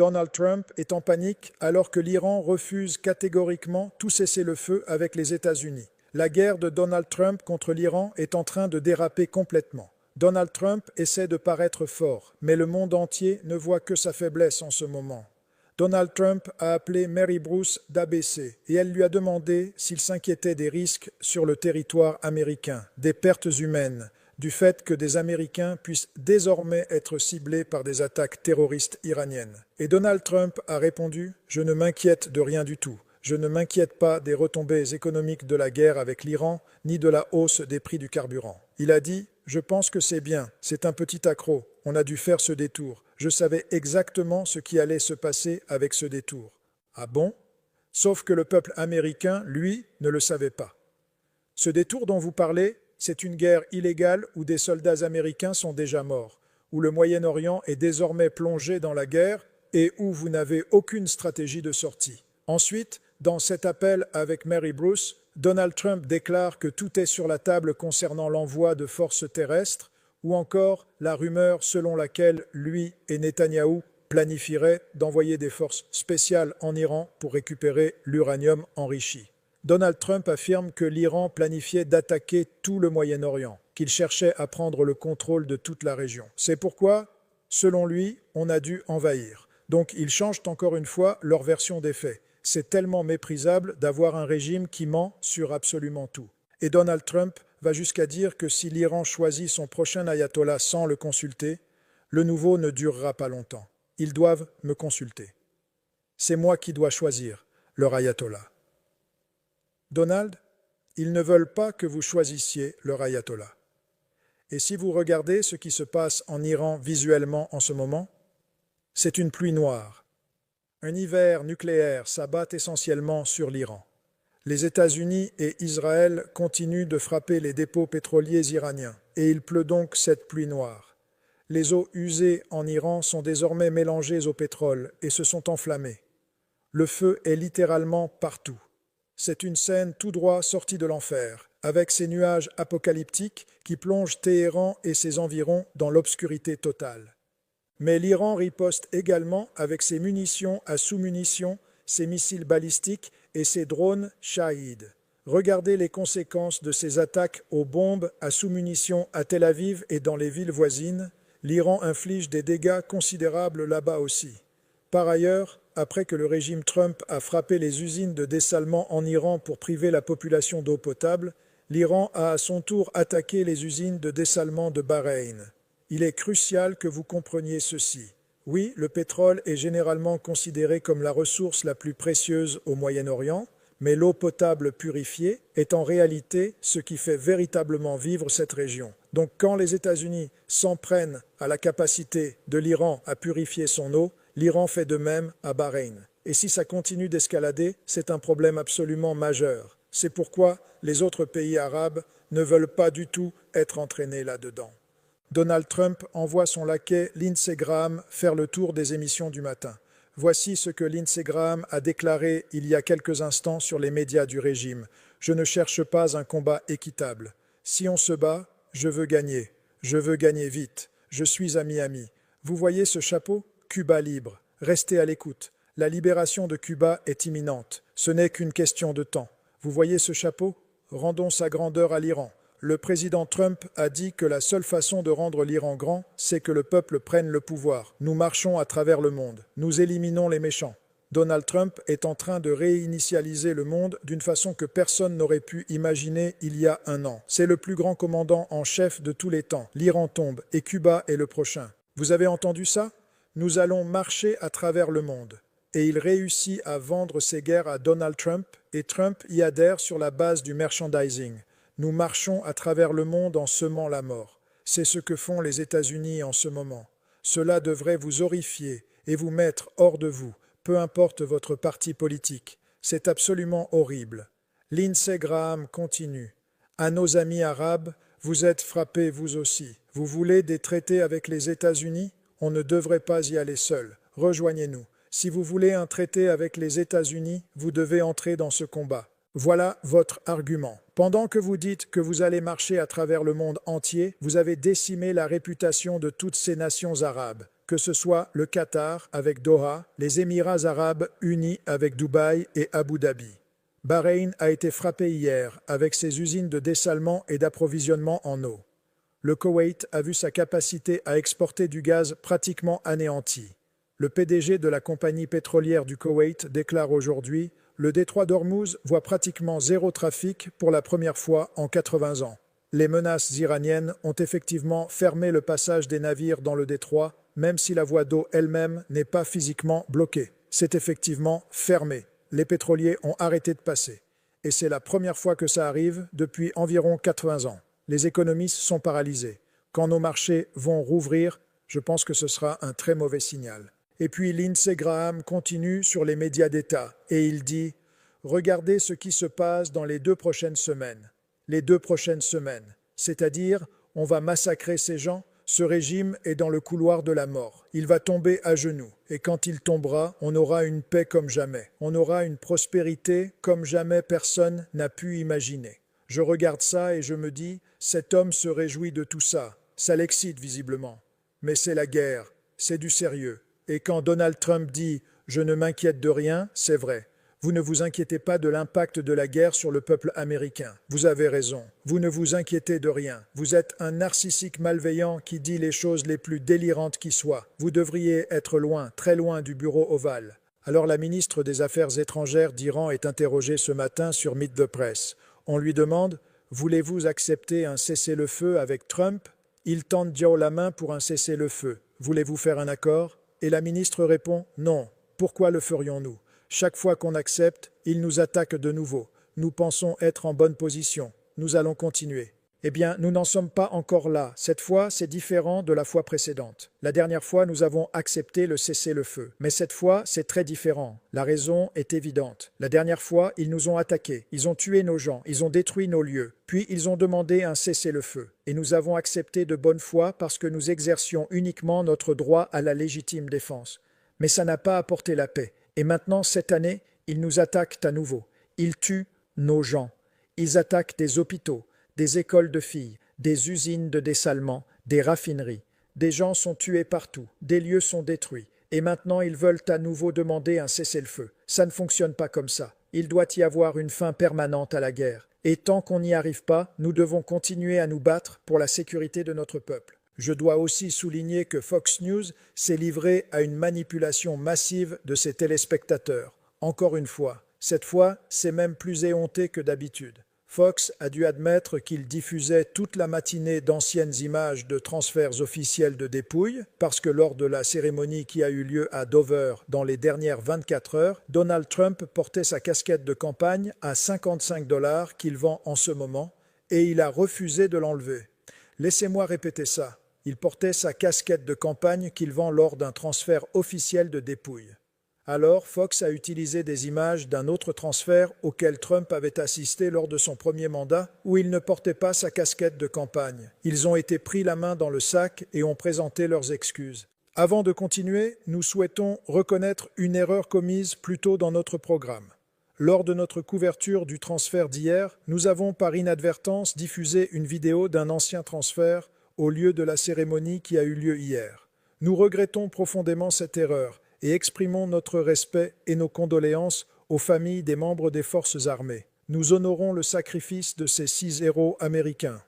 Donald Trump est en panique alors que l'Iran refuse catégoriquement tout cessez-le-feu avec les États-Unis. La guerre de Donald Trump contre l'Iran est en train de déraper complètement. Donald Trump essaie de paraître fort, mais le monde entier ne voit que sa faiblesse en ce moment. Donald Trump a appelé Mary Bruce d'ABC et elle lui a demandé s'il s'inquiétait des risques sur le territoire américain, des pertes humaines, du fait que des Américains puissent désormais être ciblés par des attaques terroristes iraniennes. Et Donald Trump a répondu « Je ne m'inquiète de rien du tout. Je ne m'inquiète pas des retombées économiques de la guerre avec l'Iran, ni de la hausse des prix du carburant. » Il a dit « Je pense que c'est bien, c'est un petit accroc, on a dû faire ce détour. Je savais exactement ce qui allait se passer avec ce détour. » Ah bon? Sauf que le peuple américain, lui, ne le savait pas. Ce détour dont vous parlez, c'est une guerre illégale où des soldats américains sont déjà morts, où le Moyen-Orient est désormais plongé dans la guerre et où vous n'avez aucune stratégie de sortie. Ensuite, dans cet appel avec Mary Bruce, Donald Trump déclare que tout est sur la table concernant l'envoi de forces terrestres ou encore la rumeur selon laquelle lui et Netanyahou planifieraient d'envoyer des forces spéciales en Iran pour récupérer l'uranium enrichi. Donald Trump affirme que l'Iran planifiait d'attaquer tout le Moyen-Orient, qu'il cherchait à prendre le contrôle de toute la région. C'est pourquoi, selon lui, on a dû envahir. Donc ils changent encore une fois leur version des faits. C'est tellement méprisable d'avoir un régime qui ment sur absolument tout. Et Donald Trump va jusqu'à dire que si l'Iran choisit son prochain ayatollah sans le consulter, le nouveau ne durera pas longtemps. Ils doivent me consulter. C'est moi qui dois choisir leur ayatollah. Donald, ils ne veulent pas que vous choisissiez leur ayatollah. Et si vous regardez ce qui se passe en Iran visuellement en ce moment, c'est une pluie noire. Un hiver nucléaire s'abat essentiellement sur l'Iran. Les États-Unis et Israël continuent de frapper les dépôts pétroliers iraniens, et il pleut donc cette pluie noire. Les eaux usées en Iran sont désormais mélangées au pétrole et se sont enflammées. Le feu est littéralement partout. C'est une scène tout droit sortie de l'enfer, avec ces nuages apocalyptiques qui plongent Téhéran et ses environs dans l'obscurité totale. Mais l'Iran riposte également avec ses munitions à sous-munitions, ses missiles balistiques et ses drones Shahid. Regardez les conséquences de ces attaques aux bombes à sous-munitions à Tel Aviv et dans les villes voisines. L'Iran inflige des dégâts considérables là-bas aussi. Par ailleurs, après que le régime Trump a frappé les usines de dessalement en Iran pour priver la population d'eau potable, l'Iran a à son tour attaqué les usines de dessalement de Bahreïn. Il est crucial que vous compreniez ceci. Oui, le pétrole est généralement considéré comme la ressource la plus précieuse au Moyen-Orient, mais l'eau potable purifiée est en réalité ce qui fait véritablement vivre cette région. Donc quand les États-Unis s'en prennent à la capacité de l'Iran à purifier son eau, l'Iran fait de même à Bahreïn. Et si ça continue d'escalader, c'est un problème absolument majeur. C'est pourquoi les autres pays arabes ne veulent pas du tout être entraînés là-dedans. Donald Trump envoie son laquais Lindsey Graham faire le tour des émissions du matin. Voici ce que Lindsey Graham a déclaré il y a quelques instants sur les médias du régime. « Je ne cherche pas un combat équitable. Si on se bat, je veux gagner. Je veux gagner vite. Je suis à Miami. Vous voyez ce chapeau ? Cuba libre. Restez à l'écoute. La libération de Cuba est imminente. Ce n'est qu'une question de temps. Vous voyez ce chapeau ? Rendons sa grandeur à l'Iran. Le président Trump a dit que la seule façon de rendre l'Iran grand, c'est que le peuple prenne le pouvoir. Nous marchons à travers le monde. Nous éliminons les méchants. Donald Trump est en train de réinitialiser le monde d'une façon que personne n'aurait pu imaginer il y a un an. C'est le plus grand commandant en chef de tous les temps. L'Iran tombe et Cuba est le prochain. Vous avez entendu ça ? Nous allons marcher à travers le monde. Et il réussit à vendre ses guerres à Donald Trump et Trump y adhère sur la base du merchandising. Nous marchons à travers le monde en semant la mort. C'est ce que font les États-Unis en ce moment. Cela devrait vous horrifier et vous mettre hors de vous, peu importe votre parti politique. C'est absolument horrible. Lindsey Graham continue. À nos amis arabes, vous êtes frappés vous aussi. Vous voulez des traités avec les États-Unis ? On ne devrait pas y aller seul. Rejoignez-nous. Si vous voulez un traité avec les États-Unis, vous devez entrer dans ce combat. Voilà votre argument. Pendant que vous dites que vous allez marcher à travers le monde entier, vous avez décimé la réputation de toutes ces nations arabes. que ce soit le Qatar avec Doha, les Émirats arabes unis avec Dubaï et Abu Dhabi. Bahreïn a été frappé hier avec ses usines de dessalement et d'approvisionnement en eau. Le Koweït a vu sa capacité à exporter du gaz pratiquement anéantie. Le PDG de la compagnie pétrolière du Koweït déclare aujourd'hui « Le détroit d'Ormuz voit pratiquement zéro trafic pour la première fois en 80 ans ». Les menaces iraniennes ont effectivement fermé le passage des navires dans le détroit, même si la voie d'eau elle-même n'est pas physiquement bloquée. C'est effectivement fermé. Les pétroliers ont arrêté de passer. Et c'est la première fois que ça arrive depuis environ 80 ans. Les économies sont paralysées. Quand nos marchés vont rouvrir, je pense que ce sera un très mauvais signal. Et puis Lindsey Graham continue sur les médias d'État et il dit « Regardez ce qui se passe dans les 2 prochaines semaines. Les 2 prochaines semaines. C'est-à-dire, on va massacrer ces gens. Ce régime est dans le couloir de la mort. Il va tomber à genoux. Et quand il tombera, on aura une paix comme jamais. On aura une prospérité comme jamais personne n'a pu imaginer. Je regarde ça et je me dis, cet homme se réjouit de tout ça. Ça l'excite visiblement. Mais c'est la guerre. C'est du sérieux. Et quand Donald Trump dit « Je ne m'inquiète de rien », c'est vrai. Vous ne vous inquiétez pas de l'impact de la guerre sur le peuple américain. Vous avez raison. Vous ne vous inquiétez de rien. Vous êtes un narcissique malveillant qui dit les choses les plus délirantes qui soient. Vous devriez être loin, très loin du bureau ovale. Alors la ministre des Affaires étrangères d'Iran est interrogée ce matin sur Meet the Press. On lui demande « Voulez-vous accepter un cessez-le-feu avec Trump ?» Il tente Dieu la main pour un cessez-le-feu. Voulez-vous faire un accord? Et la ministre répond « Non. Pourquoi le ferions-nous? Chaque fois qu'on accepte, il nous attaque de nouveau. Nous pensons être en bonne position. Nous allons continuer. » Eh bien, nous n'en sommes pas encore là. Cette fois, c'est différent de la fois précédente. La dernière fois, nous avons accepté le cessez-le-feu. Mais cette fois, c'est très différent. La raison est évidente. La dernière fois, ils nous ont attaqués. Ils ont tué nos gens. Ils ont détruit nos lieux. Puis, ils ont demandé un cessez-le-feu. Et nous avons accepté de bonne foi parce que nous exercions uniquement notre droit à la légitime défense. Mais ça n'a pas apporté la paix. Et maintenant, cette année, ils nous attaquent à nouveau. Ils tuent nos gens. Ils attaquent des hôpitaux, des écoles de filles, des usines de dessalement, des raffineries. Des gens sont tués partout, des lieux sont détruits. Et maintenant, ils veulent à nouveau demander un cessez-le-feu. Ça ne fonctionne pas comme ça. Il doit y avoir une fin permanente à la guerre. Et tant qu'on n'y arrive pas, nous devons continuer à nous battre pour la sécurité de notre peuple. Je dois aussi souligner que Fox News s'est livré à une manipulation massive de ses téléspectateurs. Encore une fois, cette fois, c'est même plus éhonté que d'habitude. Fox a dû admettre qu'il diffusait toute la matinée d'anciennes images de transferts officiels de dépouilles, parce que lors de la cérémonie qui a eu lieu à Dover dans les dernières 24 heures, Donald Trump portait sa casquette de campagne à 55 $ qu'il vend en ce moment, et il a refusé de l'enlever. Laissez-moi répéter ça. Il portait sa casquette de campagne qu'il vend lors d'un transfert officiel de dépouilles. Alors, Fox a utilisé des images d'un autre transfert auquel Trump avait assisté lors de son premier mandat, où il ne portait pas sa casquette de campagne. Ils ont été pris la main dans le sac et ont présenté leurs excuses. Avant de continuer, nous souhaitons reconnaître une erreur commise plus tôt dans notre programme. Lors de notre couverture du transfert d'hier, nous avons par inadvertance diffusé une vidéo d'un ancien transfert au lieu de la cérémonie qui a eu lieu hier. Nous regrettons profondément cette erreur et exprimons notre respect et nos condoléances aux familles des membres des forces armées. Nous honorons le sacrifice de ces 6 héros américains.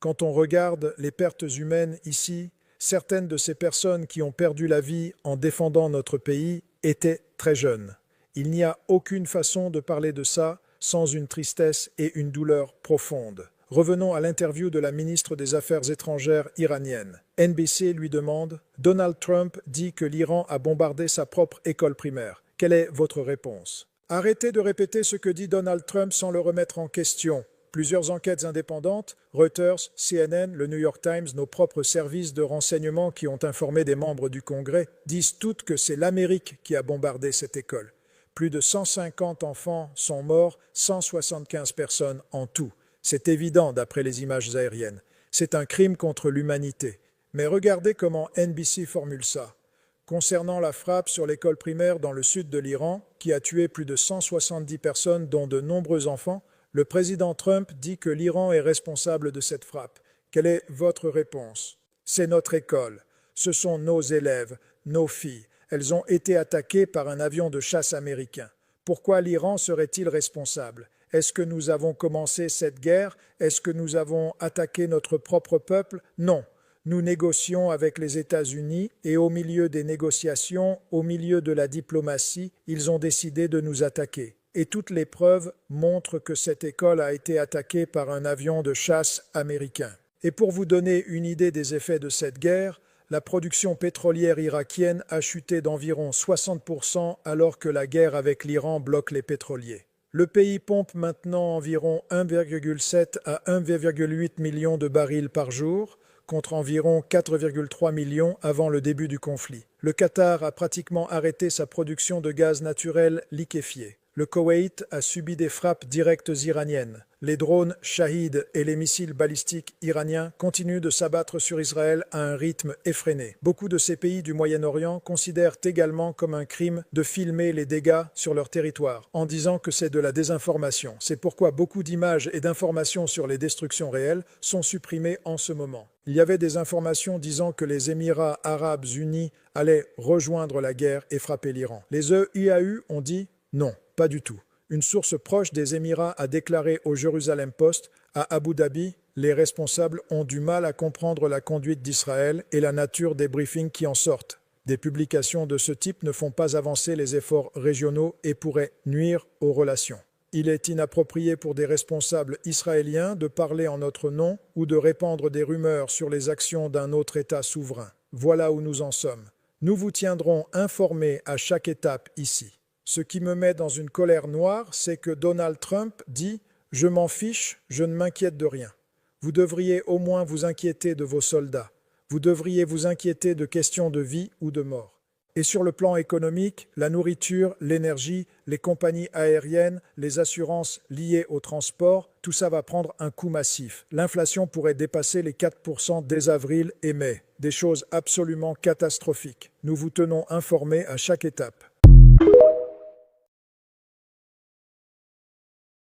Quand on regarde les pertes humaines ici, certaines de ces personnes qui ont perdu la vie en défendant notre pays étaient très jeunes. Il n'y a aucune façon de parler de ça sans une tristesse et une douleur profonde. Revenons à l'interview de la ministre des Affaires étrangères iranienne. NBC lui demande « Donald Trump dit que l'Iran a bombardé sa propre école primaire. Quelle est votre réponse ?» Arrêtez de répéter ce que dit Donald Trump sans le remettre en question. Plusieurs enquêtes indépendantes, Reuters, CNN, le New York Times, nos propres services de renseignement qui ont informé des membres du Congrès, disent toutes que c'est l'Amérique qui a bombardé cette école. Plus de 150 enfants sont morts, 175 personnes en tout. C'est évident d'après les images aériennes. C'est un crime contre l'humanité. Mais regardez comment NBC formule ça. Concernant la frappe sur l'école primaire dans le sud de l'Iran, qui a tué plus de 170 personnes, dont de nombreux enfants, le président Trump dit que l'Iran est responsable de cette frappe. Quelle est votre réponse? C'est notre école. Ce sont nos élèves, nos filles. Elles ont été attaquées par un avion de chasse américain. Pourquoi l'Iran serait-il responsable? Est-ce que nous avons commencé cette guerre? Est-ce que nous avons attaqué notre propre peuple? Non. Nous négocions avec les États-Unis et au milieu des négociations, au milieu de la diplomatie, ils ont décidé de nous attaquer. Et toutes les preuves montrent que cette école a été attaquée par un avion de chasse américain. Et pour vous donner une idée des effets de cette guerre, la production pétrolière irakienne a chuté d'environ 60% alors que la guerre avec l'Iran bloque les pétroliers. Le pays pompe maintenant environ 1,7 à 1,8 million de barils par jour, contre environ 4,3 millions avant le début du conflit. Le Qatar a pratiquement arrêté sa production de gaz naturel liquéfié. Le Koweït a subi des frappes directes iraniennes. Les drones Shahid et les missiles balistiques iraniens continuent de s'abattre sur Israël à un rythme effréné. Beaucoup de ces pays du Moyen-Orient considèrent également comme un crime de filmer les dégâts sur leur territoire, en disant que c'est de la désinformation. C'est pourquoi beaucoup d'images et d'informations sur les destructions réelles sont supprimées en ce moment. Il y avait des informations disant que les Émirats arabes unis allaient rejoindre la guerre et frapper l'Iran. Les EIAU ont dit non. Pas du tout. Une source proche des Émirats a déclaré au Jerusalem Post, à Abu Dhabi, les responsables ont du mal à comprendre la conduite d'Israël et la nature des briefings qui en sortent. Des publications de ce type ne font pas avancer les efforts régionaux et pourraient nuire aux relations. Il est inapproprié pour des responsables israéliens de parler en notre nom ou de répandre des rumeurs sur les actions d'un autre État souverain. Voilà où nous en sommes. Nous vous tiendrons informés à chaque étape ici. Ce qui me met dans une colère noire, c'est que Donald Trump dit « Je m'en fiche, je ne m'inquiète de rien ». Vous devriez au moins vous inquiéter de vos soldats. Vous devriez vous inquiéter de questions de vie ou de mort. Et sur le plan économique, la nourriture, l'énergie, les compagnies aériennes, les assurances liées au transport, tout ça va prendre un coup massif. L'inflation pourrait dépasser les 4% dès avril et mai. Des choses absolument catastrophiques. Nous vous tenons informés à chaque étape.